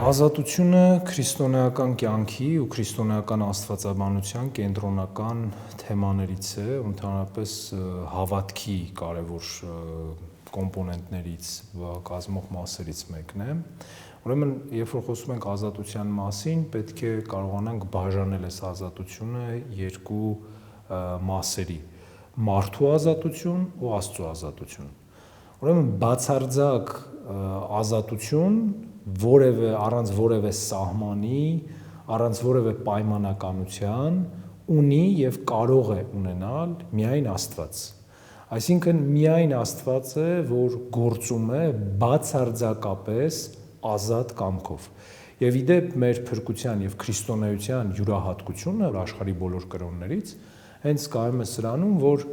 Ազատությունը քրիստոնեական կյանքի ու քրիստոնեական աստվածաբանության կենտրոնական թեմաներից է, ընդհանրապես հավատքի կարևոր կոմպոնենտներից կազմող մասերից մեկն է։ Ուրեմն, երբ որ խոսում ենք ազատության մասին, պետք է կարողանանք բաժանել այս ազատությունը երկու մասերի՝ մարդու ազատություն ու Աստծո ազատություն։ Ուրեմն, բացարձակ ազատություն առանց որևէ սահմանի, առանց որևէ պայմանականության ունի եւ կարող է ունենալ միայն Աստված։ Այսինքն միայն Աստված է, որ գործում է բացարձակապես ազատ կամքով։ Եվ իդեպ մեր փրկության եւ քրիստոնեության յուրահատկությունը աշխարհի բոլոր կրոններից հենց կայում է սրանում, որ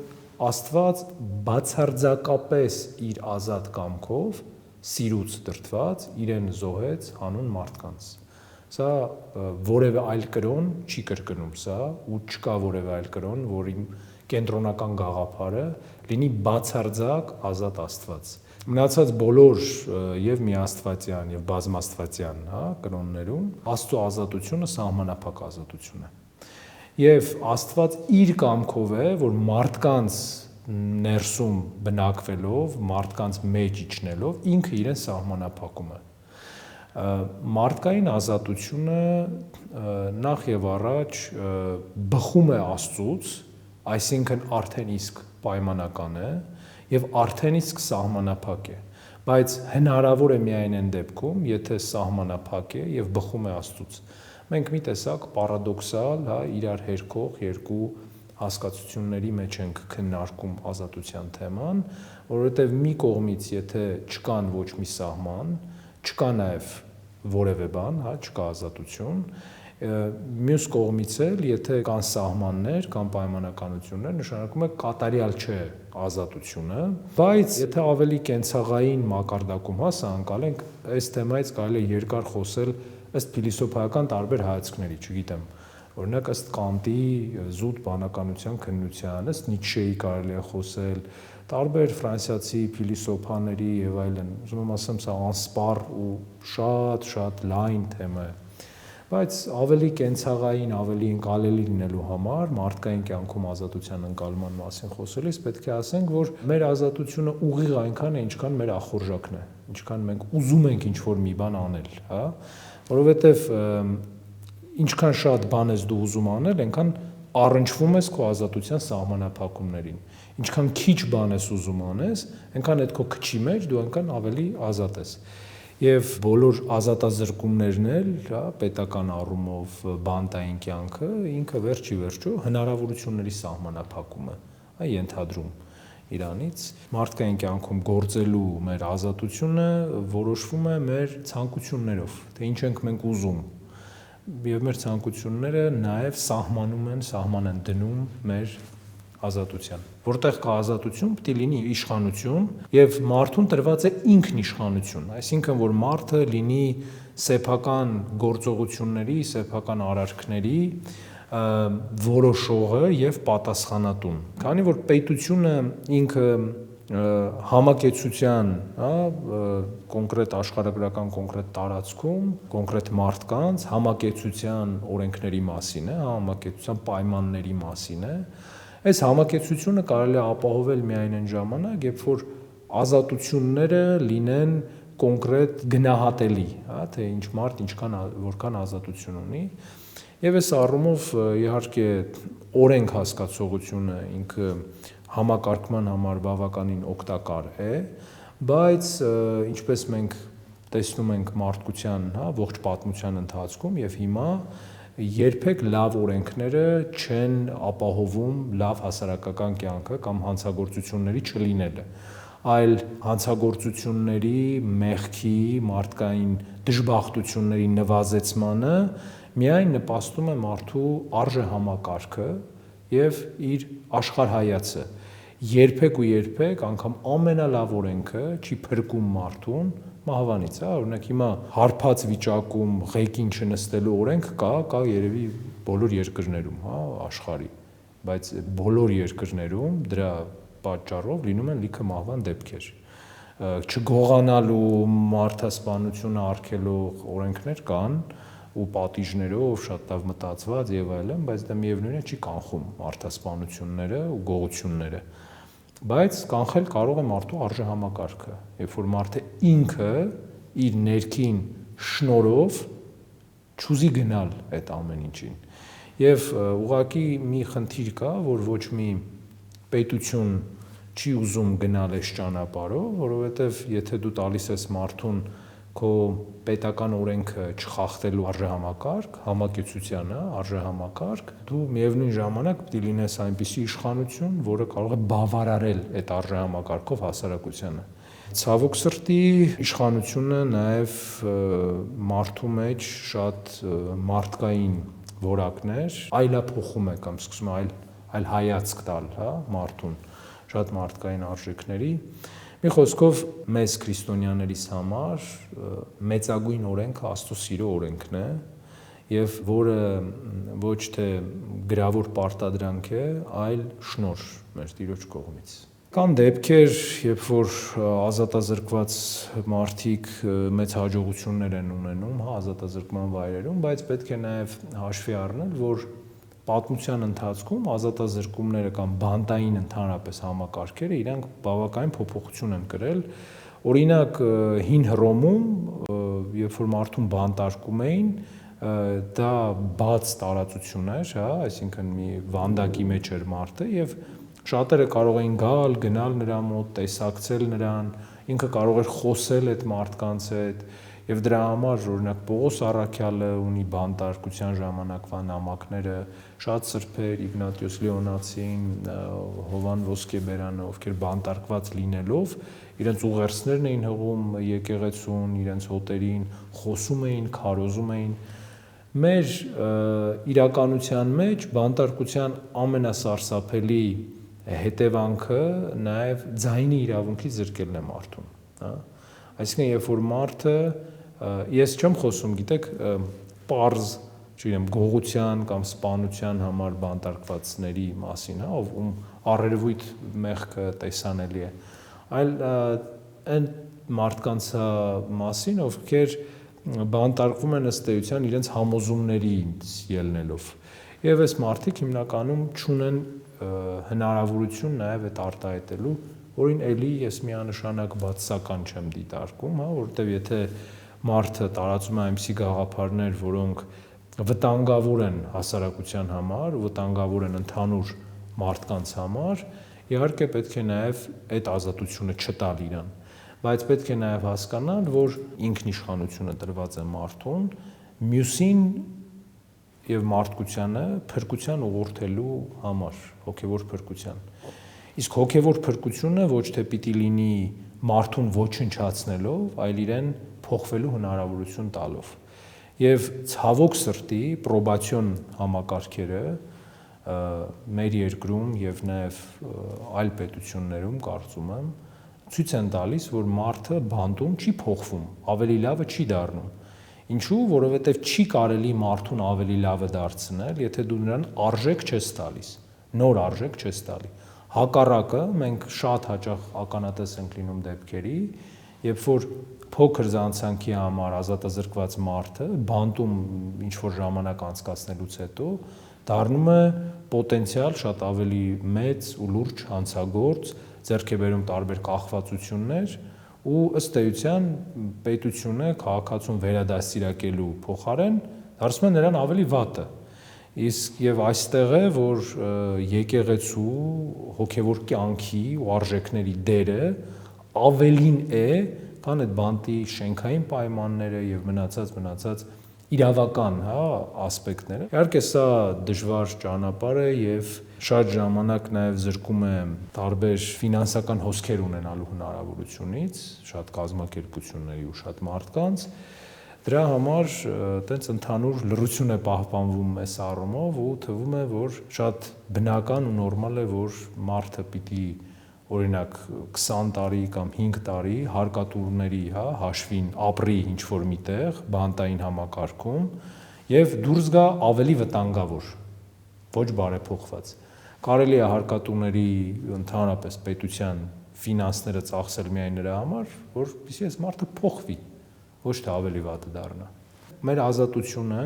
Աստված բացարձակապես իր ազատ կամքով սիրուց դրդված իրեն զոհեց հանուն մարդկանց։ Սա որևէ այլ կրոն չի կրկնում սա, ու չկա որևէ այլ կրոն, որի կենտրոնական գաղափարը լինի բացարձակ ազատ Աստված։ Մնացած բոլոր եւ միաստվածյան եւ բազմաստվածյան, կրոններում Աստծո ազատությունը սահմանափակ ազատություն է։ Եվ Աստված իր կամքով է, որ մարդկանց ներսում բնակվելով, մարդկանց մեջ իջնելով, ինքը իրեն սահմանափակում է։ Մարդկային ազատությունը նախ եւ առաջ բխում է Աստծուց, այսինքն արդեն իսկ պայմանական է եւ արդեն իսկ սահմանափակ է, բայց հնարավոր է միայն այն դեպքում, եթե սահմանափակ է եւ բխում է Աստծուց։ Մենք մի տեսակ պարադոքսալ, իրար հերքող երկու հասկացությունների մեջ ենք քննարկում ազատության թեման, որովհետև մի կողմից եթե չկան ոչ մի սահման, չկա նաև որևէ բան, չկա ազատություն, մյուս կողմից էլ եթե կան սահմաններ կամ պայմանականություններ, նշանակում է կատարյալ չէ ազատությունը, բայց եթե ավելի կենցաղային մակարդակում սանկալենք, այս թեմայից կարելի է երկար խոսել ըստ փիլիսոփայական տարբեր հայացքների, չգիտեմ, օրինակ ըստ Կանտի զուտ բանականության քննության, ըստ Նիցշեի կարելի է խոսել, տարբեր ֆրանսիացի փիլիսոփաների եւ այլն, ուզում եմ ասեմ, սա անսպառ ու շատ լայն թեմա է, բայց ավելի կենցաղային, ավելի ընկալելի լինելու համար մարդկային կյանքում ազատության ընկալման մասին խոսելիս պետք է ասենք, որ մեր ազատությունը ուղիղ այնքան է, ինչքան մեր ախորժակն է, ինչքան մենք ուզում ենք ինչ-որ մի բան անել, որովհետև ինչքան շատ բան ես դու ուզում անել, այնքան առնչվում ես քո ազատության սահմանափակումներին։ Ինչքան քիչ բան ես ուզում անես, այնքան այդ քո քչի մեջ դու այնքան ավելի ազատ ես։ Եվ բոլոր ազատազրկումներն էլ, պետական առումով բանտային կյանքը ինքը վերջի վերջո հնարավորությունների սահմանափակում է, ենթադրում իրանից։ Մարդկային կյանքում գործելու մեր ազատությունը որոշվում է մեր ցանկություններով, թե ինչ ենք մենք ուզում։ Եվ մեր ցանկությունները նաև սահման են դնում մեր ազատության։ Որտեղ կա ազատություն, պետք է լինի իշխանություն, եւ մարդուն տրված է ինքնիշխանություն, այսինքն որ մարդը լինի սեփական գործողությունների, սեփական արարքների որոշողը եւ պատասխանատուն։ Քանի որ պետությունը ինքը համակեցության, կոնկրետ աշխարհագրական կոնկրետ տարածքում, կոնկրետ մարդկանց համակեցության օրենքների մասին է, համակեցության պայմանների մասին է, այս համակեցությունը կարելի է ապահովել միայն այն ժամանակ, երբ որ ազատությունները լինեն կոնկրետ գնահատելի, թե ինչ մարդ որքան ազատություն ունի, եւ այս առումով իհարկե օրենք հասկացողությունը ինքը համակարգման համար բավականին օգտակար է, բայց ինչպես մենք տեսնում ենք մարդկության ողջ պատմության ընթացքում եւ հիմա երբեք լավ օրենքները չեն ապահովում լավ հասարակական կյանքը կամ հանցագործությունների չլինելը, այլ հանցագործությունների, մեղքի, մարդկային դժբախտությունների նվազեցմանը միայն նպաստում է մարդու արժեհամակարգը եւ իր աշխարհայացը։ Երբեք ու երբեք անգամ ամենալավ օրենքը չի փրկում մարդուն մահվանից, օրինակ հիմա հարբած վիճակում ղեկին չնստելու օրենք կա երևի բոլոր երկրներում, աշխարհի, բայց բոլոր երկրներում դրա պատճառով լինում են լիքը մահվան դեպքեր։ չգողանալու մարդասպանությունը արգելող օրենքներ կան ու պատիժներով շատ լավ մտածված եւ այլն, բայց դա միևնույն է չի կանխում մարդասպանությունները ու գողությունները։ Բայց կանխել կարող է մարդու արժեհամակարգը, երբ որ մարդը ինքը իր ներքին շնորհով չուզի գնալ այդ ամեն ինչին։ Եվ ուղղակի մի խնդիր կա, որ ոչ մի պետություն չի ուզում գնալ այս ճանապարհով, որովհետև եթե դու տալիս ես մարդուն քո պետական օրենքը չխախտելու արժեհամակարգ, համակեցությանը արժեհամակարգ, դու միևնույն ժամանակ պետք է լինես այնպիսի իշխանություն, որը կարող է բավարարել այդ արժեհամակարգով հասարակությանը։ Ցավոք սրտի իշխանությունը նաև մարդու մեջ շատ մարդկային որակներ այլափոխում է կամ սկսում է այլ հայացք տալ, հա, մարդուն, շատ մարդկային արժեքների։ Մի խոսքով մեզ քրիստոնյաներիս համար մեծագույն օրենքը Աստծո սիրո օրենքն է, եւ որը ոչ թե գրավոր պարտադրանք է, այլ շնորհ մեր Տիրոջ կողմից։ Կան դեպքեր, երբ որ ազատազրկված մարդիկ մեծ հաջողություններ են ունենում, հա, ազատազրկման վայրերում, բայց պետք է նաև հաշվի առնել, որ պատմության ընթացքում ազատազրկումները կամ բանտային ընդհանրապես համակարգերը իրանք բավականին փոփոխություն են կրել։ Օրինակ հին Հռոմում, երբ որ մարդուն բանտարկում էին, դա բաց տարածություն էր, հա, այսինքն մի վանդակի մեջ էր մարդը եւ շատերը կարող էին գալ, գնալ նրա մոտ, տեսակցել նրան, ինքը կարող էր խոսել այդ մարդկանց հետ եւ դրա համար օրինակ Պողոս Առաքյալը ունի բանտարկության ժամանակվա նամակները, շատ սրբեր, Իգնատիոս Լեոնացին, Հովան Ոսկեբերանը, ովքեր բանտարկված լինելով իրենց ուղերձներն էին հղում եկեղեցուն, իրենց հոտերին, խոսում էին, քարոզում էին։ Մեր իրականության մեջ բանտարկության ամենասարսափելի հետևանքը նաև ձայնի իրավունքից զրկելն է մարդուն, հա։ Այսինքն երբ որ մարդը, ես չեմ խոսում, գիտեք, պարզ, չգիտեմ, գողության կամ սպանության համար բանտարկվածների մասին, հա, ում առերևույթ մեղքը տեսանելի է, այլ այն մարդկանց մասին, ովքեր բանտարկվում են ըստ էության իրենց համոզումներից ելնելով։ Եվ այս մարդիկ հիմնականում չունեն հնարավորություն նաև այդ արտահայտելու, որին էլի ես միանշանակ բացասական չեմ դիտարկում, հա, որովհետև եթե մարդը տարածում է այնպիսի գաղափարներ, որոնք վտանգավոր են հասարակության համար, վտանգավոր են ընդհանուր մարդկանց համար, իհարկե պետք է նաև այդ ազատությունը չտալ իրան, բայց պետք է նաև հասկանալ, որ ինքնիշխանությունը տրված է մարդուն, մյուսին եւ մարդկությանը փրկության ուղղորդելու համար, հոգեվոր փրկության։ Իսկ հոգեվոր փրկությունը ոչ թե պիտի լինի մարդուն ոչնչացնելով, այլ իրեն փոխվելու հնարավորություն տալով։ Եվ ցավոք սրտի պրոբացիոն համակարգերը մեր երկրում եւ նաեւ այլ պետություններում կարծում եմ ցույց են տալիս, որ մարդը բանտում չի փոխվում, ավելի լավը չի դառնում։ Ինչու՞, որովհետև չի կարելի մարդուն ավելի լավը դարձնել, եթե դու նրան արժեք չես տալիս, նոր արժեք չես տալի։ Հակառակը մենք շատ հաճախ ականատես ենք լինում դեպքերի, երբ որ փոքր զանցանքի համար ազատազրկված մարդը բանտում ինչ-որ ժամանակ անցկացնելուց հետո դառնում է պոտենցիալ շատ ավելի մեծ ու լուրջ հանցագործ, ձեռք է բերում տարբեր կախվածություններ ու ըստ էության պետությունը քաղաքացուն վերադաստիարակելու փոխարեն դարձնում է նրան ավելի վատը։ Իսկ եւ այստեղ է, որ եկեղեցու հոգեվոր կյանքի ու արժեքների դերը ավելին է, քան այդ բանտի շենքային պայմանները եւ մնացած իրավական, հա, ասպեկտները։ Իհարկե սա դժվար ճանապարհ է եւ շատ ժամանակ նաեւ զրկում է տարբեր ֆինանսական հոսքեր ունենալու հնարավորությունից, շատ կազմակերպությունների ու շատ մարդկանց։ Դրա համար այտենց ընդհանուր լռություն է պահպանվում այս առումով ու թվում է, որ շատ բնական ու նորմալ է, որ մարդը պիտի օրինակ 20 տարի կամ 5 տարի հարկատուրների, հա, հաշվին ապրի ինչ-որ միտեղ բանտային համակարգում եւ դուրս գա ավելի վտանգավոր, ոչ բարեփոխված։ Կարելի է հարկատուների ընդհանրապես պետության ֆինանսները ծախսել միայն նրա համար, որպեսզի այս մարդը փոխվի, ոչ թե ավելի վատը դառնա։ Մեր ազատությունը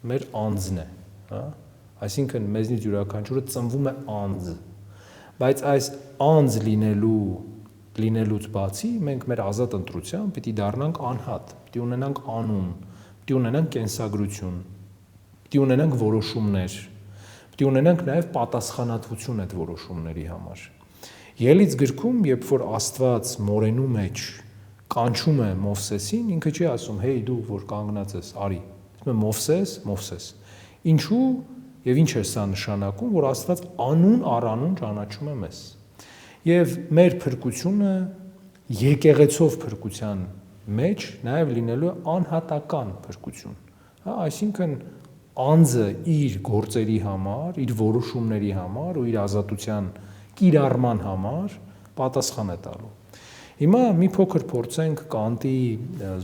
մեր անձն է, հա? Այսինքն մեզնից յուրաքանչյուրը ծնվում է անձ, բայց այս անձ լինելուց բացի մենք մեր ազատ ընտրությամբ պիտի դառնանք անհատ, պիտի ունենանք անուն, պիտի ունենանք կենսագրություն, պիտի ունենանք որոշումներ, պիտի ունենանք նաև պատասխանատվություն այդ որոշումների համար։ Ելից գրքում, երբ որ Աստված մորենու մեջ կանչում է Մովսեսին, ինքը չի ասում, հեյ դու որ կանգնած ես, արի, ասում է Մովսես, ինչու եւ ինչ է սա նշանակում, որ Աստված անուն առ անուն ճանաչում է մեզ։ Եվ մեր փրկությունը եկեղեցով փրկության մեջ նաև լինելու է անհատական փրկություն, հա, այսինքն անձը իր գործերի համար, իր որոշումների համար ու իր ազատության կիրառման համար պատասխան է տալու։ Հիմա մի փոքր փորձենք Կանտի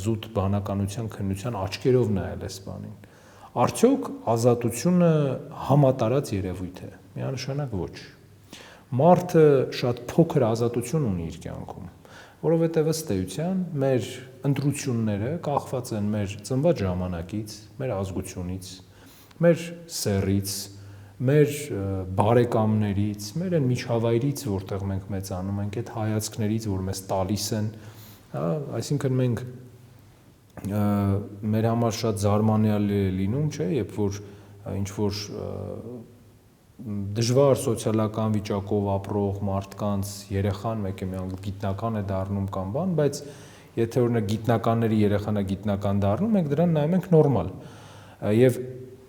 զուտ բանականության քննության աչքերով նայել այս բանին։ Արդյոք ազատությունը համատարած երևույթ է։ Միանշանակ ոչ։ Մարդը շատ փոքր ազատություն ունի իր կյանքում, որովհետև ըստ էության մեր ընտրությունները կախված են մեր ծնված ժամանակից, մեր ազգությունից, մեր սեռից, մեր բարեկամներից, մեր այն միջավայրից, որտեղ մենք մեծանում ենք, այդ հայացքներից, որ մեզ տալիս են, հա, այսինքն մենք մեր համար շատ զարմանալի է լինում, չէ, երբ որ ինչ որ դժվար սոցիալական վիճակով ապրող մարդկանց երեխան մեկը մի անգամ գիտնական է դառնում կամ բան, բայց եթե օրինակ գիտնականների երեխան է գիտնական դառնում, մենք դրան նայում ենք նորմալ։ Եվ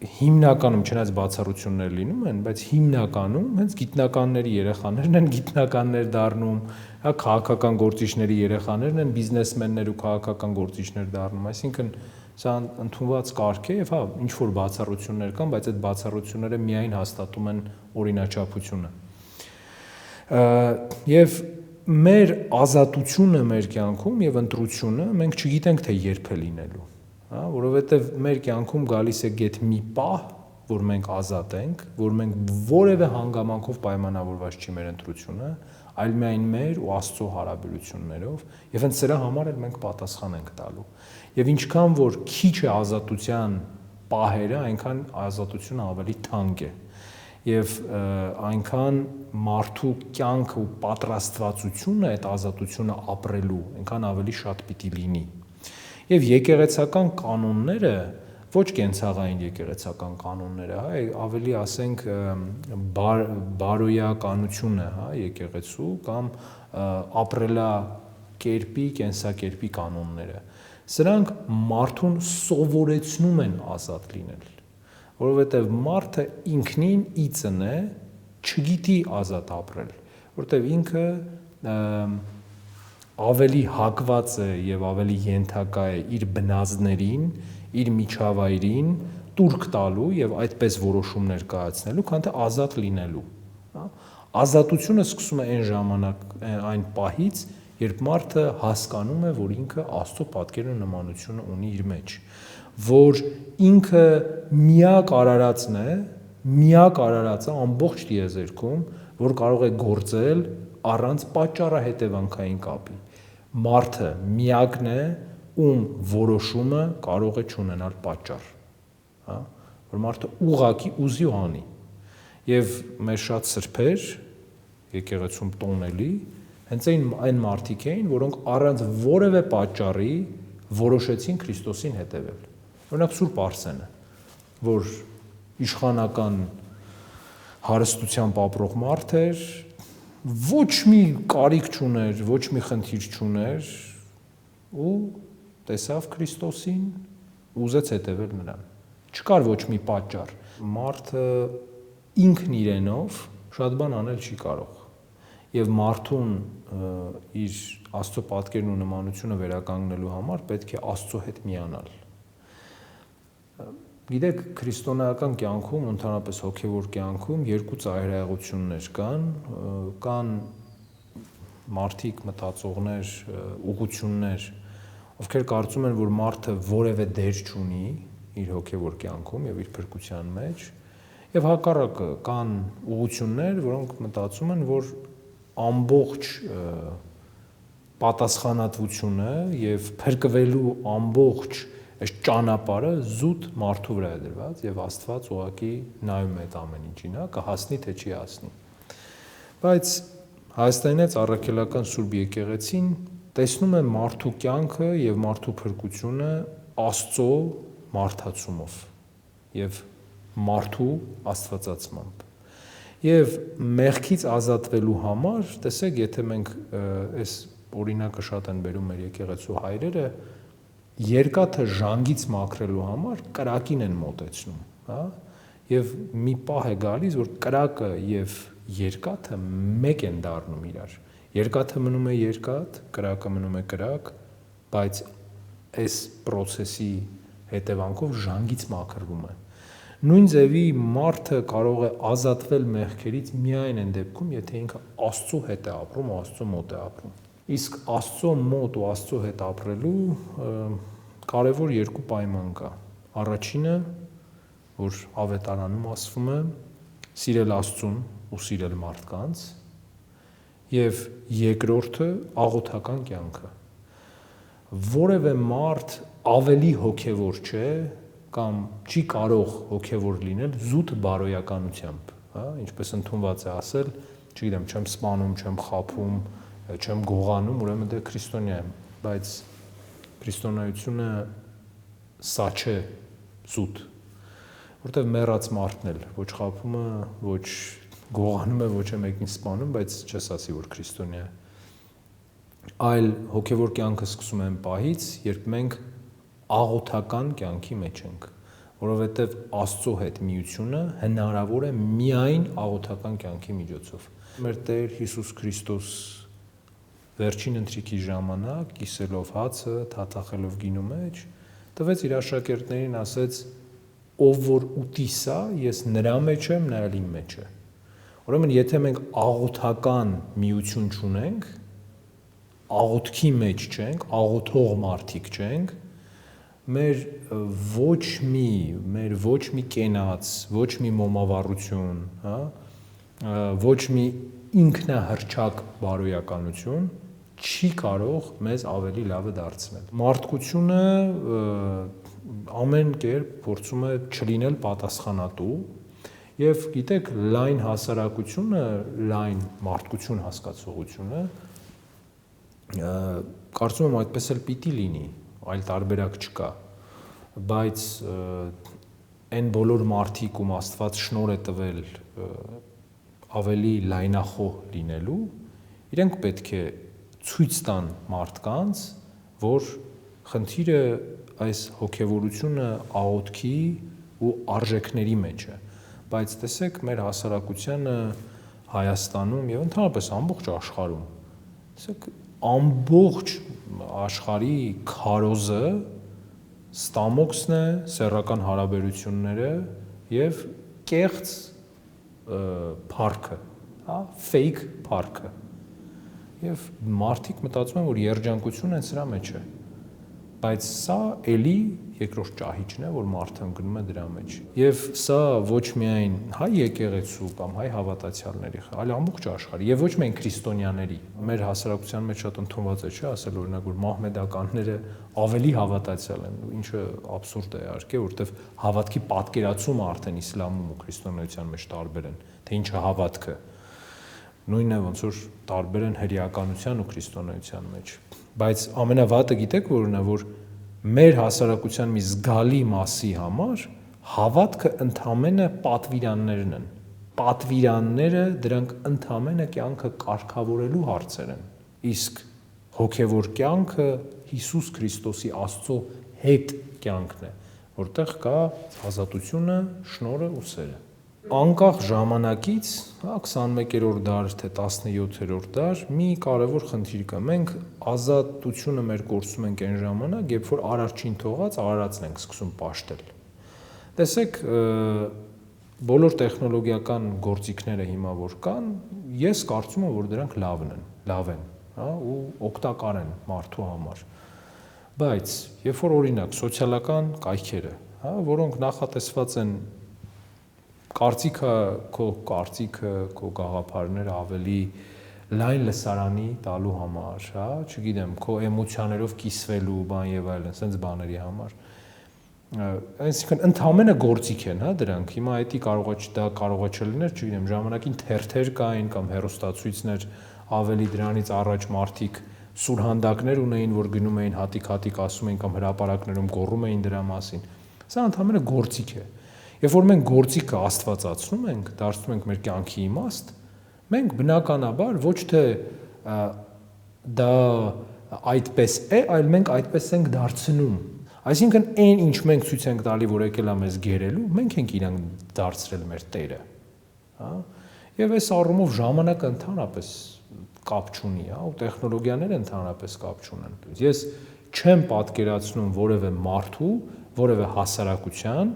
հիմնականում, չնայած բացառություններ լինում են, բայց հիմնականում հենց գիտնականների երեխաներն են գիտնականներ դառնում, հա, քաղաքական գործիչների երեխաներն են բիզնեսմեններ ու քաղաքական գործիչներ դառնում, այսինքն սա ընդունված կարգ է եւ հա ինչ որ բացառություններ կան, բայց այդ բացառությունները միայն հաստատում են օրինաչափությունը։ Եվ մեր ազատությունը մեր կյանքում եւ ընտրությունը մենք չգիտենք թե երբ է լինելու, հա, որովհետեւ մեր կյանքում գալիս է գեթ մի պահ, որ մենք ազատ ենք, որ մենք որևէ հանգամանքով պայմանավորված չի մեր ընտրությունը, այլ միայն մեր ու Աստծո հարաբերություններով, եւ հենց սրա համար էլ մենք պատասխան ենք տալու։ Եվ ինչքան որ քիչ է ազատության պահերը, այնքան ազատությունը ավելի թանկ է։ Եվ այնքան մարդու կյանքը ու պատրաստվածությունը այդ ազատությունը ապրելու, այնքան ավելի շատ պիտի լինի։ Եվ եկեղեցական կանոնները, ոչ կենցաղային եկեղեցական կանոնները, հա, ավելի ասենք բարոյականությունը, հա, եկեղեցու կամ ապրելակերպի, կենսակերպի կանոնները, սրանք մարդուն սովորեցնում են ազատ լինել, որովհետև մարդը ինքնին իծն է, չգիտի ազատ ապրել, որովհետև ինքը ավելի հակված է եւ ավելի ենթակա է իր բնազդներին, իր միջավայրին տուրք տալու եւ այդպես որոշումներ կայացնելու, քան թե ազատ լինելու, հա։ Ազատությունը սկսում է այն ժամանակ, այն պահից, երբ մարդը հասկանում է, որ ինքը Աստծո պատկերն ու նմանությունը ունի իր մեջ, որ ինքը միակ արարածն է, միակ արարածը ամբողջ տիեզերքում, որ կարող է գործել առանց պատճառահետևանքային կապի։ Մարդը միակն է, ում որոշումը կարող է չունենալ պատճառ, հա, որ մարդը ուղղակի ուզի ու անի։ Եվ մեր շատ սրբեր եկեղեցում տոնելի հենց այն մարդիկ էին, որոնք առանց որևէ պատճառի որոշեցին Քրիստոսին հետևել։ Օրինակ Սուրբ Արսենը, որ իշխանական հարստությամբ ապրող մարդ էր, ոչ մի կարիք չուներ, ոչ մի խնդիր չուներ ու տեսավ Քրիստոսին, ուզեց հետևել նրան։ Չկար ոչ մի պատճառ։ Մարդը ինքն իրենով շատ բան անել չի կարող։ Եվ մարդուն իր Աստծո պատկերն ու նմանությունը վերականգնելու համար պետք է Աստծո հետ միանալ։ Գիտեք, քրիստոնեական կյանքում, ընդհանրապես հոգևոր կյանքում երկու ծայրահեղություններ կան մարդիկ, մտածողներ, ուղղություններ, ովքեր կարծում են, որ մարդը որևէ դեր չունի իր հոգևոր կյանքում եւ իր փրկության մեջ, եւ հակառակը կան ուղղություններ, որոնք մտածում են, որ ամբողջ պատասխանատվությունը եւ փրկվելու ամբողջ այս ճանապարհը զուտ մարդու վրա է դրված եւ Աստված ուղղակի նայում է այդ ամեն ինչին, կհասնի թե չի հասնի։ Բայց Հայաստանից առաքելական Սուրբ եկեղեցին տեսնում է մարդու կյանքը եւ մարդու փրկությունը Աստծո մարդացումով եւ մարդու աստվածացմամբ։ Եվ մեղքից ազատվելու համար, տեսեք, եթե մենք այս օրինակը շատ են բերում մեր եկեղեցու հայրերը, երկաթը ժանգից մաքրելու համար կրակին են մոտեցնում, հա? Եվ մի պահ է գալիս, որ կրակը եւ երկաթը մեկ են դառնում իրար։ Երկաթը մնում է երկաթ, կրակը մնում է կրակ, բայց այս process-ի հետևանքով ժանգից մաքրվում է։ Նույն ձևի մարդը կարող է ազատվել մեղքերից միայն այն դեպքում, եթե ինքը Աստծո հետ է ապրում, Աստծո մոտ է ապրում։ Իսկ Աստծո մոտ ու Աստծո հետ ապրելու կարևոր երկու պայման կա։ Առաջինը, որ ավետարանում ասվում է, սիրել Աստծուն ու սիրել մարդկանց, եւ երկրորդը աղոթական կյանքը։ Որևէ մարդ ավելի հոգևոր չէ կամ չի կարող հոգևոր լինել զուտ բարոյականությամբ, հա, ինչպես ընդունված է ասել, չգիտեմ, չեմ սպանում, չեմ խաբում, չեմ գողանում, ուրեմն դե քրիստոնյա եմ, բայց քրիստոնեությունը սա չէ զուտ, որտեղ մեռած մարդն էլ ոչ խաբում է, ոչ գողանում է, ոչ է մեկին սպանում, բայց չես ասի, որ քրիստոնյա է։ Այլ հոգևոր կյանքը սկսում է այն պահից, երբ մենք աղոթական կյանքի մեջ ենք, որովհետև Աստծո հետ միությունը հնարավոր է միայն աղոթական կյանքի միջոցով։ Մեր Տեր Հիսուս Քրիստոս վերջին ընթրիքի ժամանակ, կիսելով հացը, թաթախելով գինու մեջ, տվեց իր աշակերտներին, ասեց. «Ով որ ուտի սա, ես նրա մեջ եմ, նա էլ իմ մեջ է»։ Ուրեմն, եթե մենք աղոթական միություն չունենք, աղոթքի մեջ չենք, աղոթող մարդիկ չենք, մեր ոչ մի կենաց, ոչ մի մոմավառություն, հա, ոչ մի ինքնահռչակ բարոյականություն չի կարող մեզ ավելի լավը դարձնել։ Մարդկությունը ամեն կերպ փորձում է չլինել պատասխանատու եւ գիտեք, լայն հասարակությունը, լայն մարդկություն հասկացողությունը կարծում եմ այդպես էլ պիտի լինի, այլ տարբերակ չկա, բայց այն բոլոր մարդիկ, ում Աստված շնորհ է տվել ավելի լայնախոհ լինելու, իրենք պետք է ցույց տան մարդկանց, որ խնդիրը այս հոգևորությունը աղոթքի ու արժեքների մեջ է, բայց տեսեք մեր հասարակությանը Հայաստանում եւ ընդհանրապես ամբողջ աշխարհում, տեսեք ամբողջ աշխարհի քարոզը ստամոքսն է, սեռական հարաբերությունները եւ կեղծ փառքը, հա, fake փառքը։ Եվ մարդիկ մտածում են, որ երջանկությունն է սրա մեջ է։ Բայց սա էլի երկրորդ ճահիճն է, որ մարդը ընկնում է դրա մեջ։ Եվ սա ոչ միայն հայ եկեղեցու կամ հայ հավատացյալների, այլ ամբողջ աշխարհի եւ ոչ միայն քրիստոնյաների։ Մեր հասարակության մեջ շատ ընդունված է, չէ՞, ասել օրինակ, որ մահմեդականները ավելի հավատացյալ են, ինչը աբսուրդ է իհարկե, որովհետեւ հավատքի պատկերացումը արդեն իսլամում ու քրիստոնեության մեջ տարբեր են, թե ինչը հավատքը։ Նույնն է ոնց որ տարբեր են հրեականության ու քրիստոնեության մեջ։ Բայց ամենավատը գիտեք որն է, որ մեր հասարակության մի զգալի մասի համար հավատքը ընդամենը պատվիրաններն են։ Պատվիրանները դրանք ընդամենը կյանքը կարգավորելու հարցեր են։ Իսկ հոգևոր կյանքը Հիսուս Քրիստոսի Աստծո հետ կյանքն է, որտեղ կա ազատությունը, շնորհը ու սերը։ Անկախ ժամանակից, 21-րդ դար թե 17-րդ դար, մի կարևոր խնդիր կա։ Մենք ազատությունը մեր կորցնում ենք այն ժամանակ, երբ որ արարչին թողած արարածն ենք սկսում պաշտել։ Տեսեք, բոլոր տեխնոլոգիական գործիքները հիմա որ կան, ես կարծում եմ, որ դրանք լավ են, հա, ու օգտակար են մարդու համար։ Բայց երբ որ օրինակ սոցիալական կայքերը, հա, որոնք նախատեսված են քո կարծիքը, քո գաղափարները ավելի լայն լսարանի տալու համար, հա, չգիտեմ, քո էմոցիաներով կիսվելու բան եւ այլն, sense բաների համար։ Այսինքն ընդհանրապես գործիք են, հա, դրանք։ Հիմա դա կարող է չլիներ, չգիտեմ, ժամանակին թերթեր կային կամ հեռուստացույցներ, ավելի դրանից առաջ մարդիկ սուրհանդակներ ունեին, որ գնում էին հատիկ ասում էին կամ հրապարակներում գոռում էին դրա մասին։ Սա ընդհանրապես գործիք է։ Երբ որ մենք գործիքը աստվածացնում ենք, դարձնում ենք մեր կյանքի իմաստ, մենք բնականաբար ոչ թե դա այդպես է, այլ մենք այդպես ենք դարձնում։ Այսինքն այն ինչ մենք ցույց ենք տալի, որ եկել է մեզ գերելու, մենք ենք իրան դարձրել մեր տերը, հա։ Եվ այս առումով ժամանակը ընդհանրապես կապ չունի, հա, ու տեխնոլոգիաները ընդհանրապես կապ չունեն։ Ես չեմ պատկերացնում որևէ մարդու, որևէ հասարակության,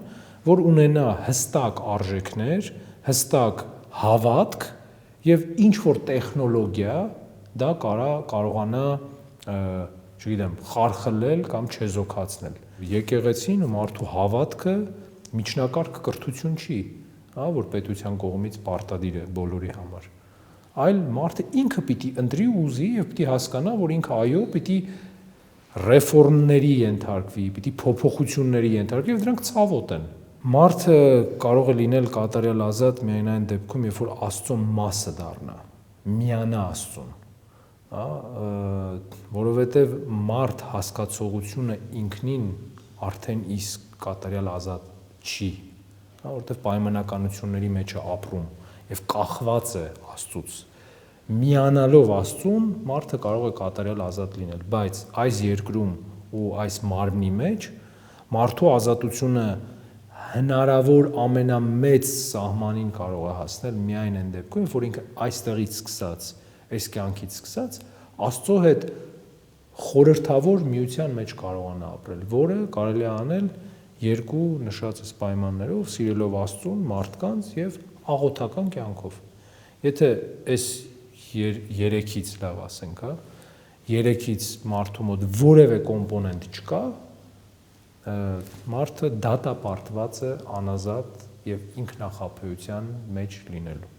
որ ունենա հստակ արժեքներ, հստակ հավատք եւ ինչ որ տեխնոլոգիա դա կարողանա, չգիտեմ, խարխլել կամ չեզոքացնել։ Եկեղեցին ու մարդու հավատքը միջնակարգ կրթություն չի, հա, որ պետության կողմից պարտադիր է բոլորի համար, այլ մարդը ինքը պիտի ընտրի ու ուզի եւ պիտի հասկանա, որ ինքը այո, պիտի ռեֆորմների ենթարկվի, պիտի փոփոխությունների ենթարկվի եւ դրանք ցավոտ են։ Մարդը կարող է լինել կատարյալ ազատ միայն այն դեպքում, երբ որ Աստծո մասը դառնա, միանա Աստծուն, հա, որովհետեւ մարդ հասկացողությունը ինքնին արդեն իսկ կատարյալ ազատ չի, հա, որովհետեւ պայմանականությունների մեջ է ապրում եւ կախված է Աստծուց։ Միանալով Աստծուն մարդը կարող է կատարյալ ազատ լինել, բայց այս երկրում ու այս մարմնի մեջ մարդու ազատությունը հնարավոր ամենամեծ սահմանին կարող է հասնել միայն այն դեպքում, որ ինքը այստեղից սկսած, այս կյանքից սկսած Աստծո հետ խորհրդավոր միության մեջ կարողանա ապրել, որը կարելի է անել երկու նշած պայմաններով, սիրելով Աստծուն, մարդկանց եւ աղոթական կյանքով։ Եթե այս երեքից լավ ասենք, հա, երեքից մարդու մոտ որևէ կոմպոնենտ չկա, մարդը դատապարտված է անազատ եւ ինքնախապեյության մեջ լինելու։